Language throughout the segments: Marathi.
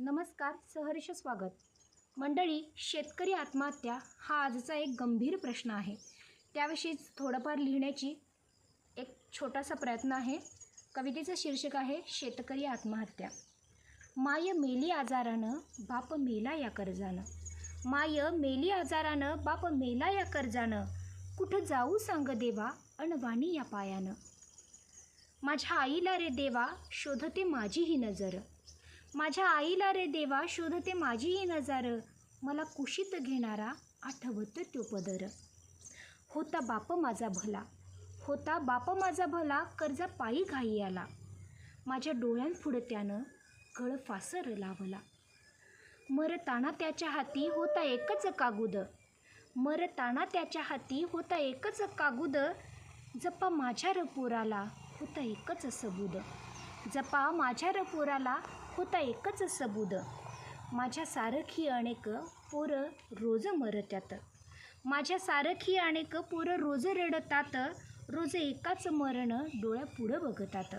नमस्कार, सहर्ष स्वागत. मंडळी, शेतकरी आत्महत्या हा आजचा एक गंभीर प्रश्न आहे. त्याविषयीच थोडंफार लिहिण्याची एक छोटासा प्रयत्न आहे. कवितेचं शीर्षक आहे शेतकरी आत्महत्या. माय मेली आजारानं, बाप मेला या कर्जानं. माय मेली आजारानं, बाप मेला या कर्जानं. कुठं जाऊ सांग देवा, अणवाणी या पायानं. माझ्या आईला रे देवा, शोधते माझी ही नजर. माझ्या आईला रे देवा, शोधते माझी ही नजर. मला कुशीत घेणारा आठवत तो पदर. होता बाप माझा भला, होता बाप माझा भला, कर्जा पायी घाई आला. माझ्या डोळ्यांपुढं त्यानं गळफासर लावला. मरताना त्याच्या हाती होता एकच कागुद. मरताना त्याच्या हाती होता एकच कागुद. जपा माझ्या र पोराला होता एकच सबूद. जपा माझ्या र पोराला होता एकच सबूद. माझ्या सारखी अनेक पोरं रोज मरत्यात. माझ्या सारखी अनेक पोरं रोज रडतात. रोज एकाच मरण डोळ्यापुढं बघतात.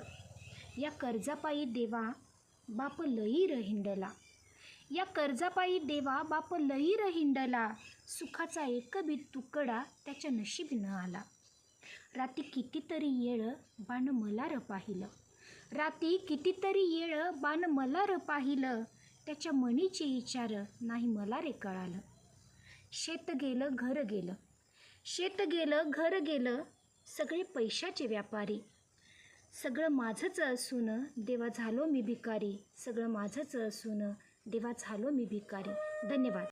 या कर्जापायी देवा बाप लई हिंडला. या कर्जापायी देवा बाप लई हिंडला. सुखाचा एक बी तुकडा त्याच्या नशीब न आला. राती कितीतरी येळ बाण मला र पाहिलं. राती कितीतरी येळ बाण मला र पाहिलं. त्याच्या मनीचे विचार नाही मला रे कळालं. शेत गेलं घर गेलं, शेत गेलं घर गेलं. सगळे पैशाचे व्यापारी. सगळं माझंच असून देवा झालो मी भिकारी. सगळं माझंच असून देवा झालो मी भिकारी. धन्यवाद.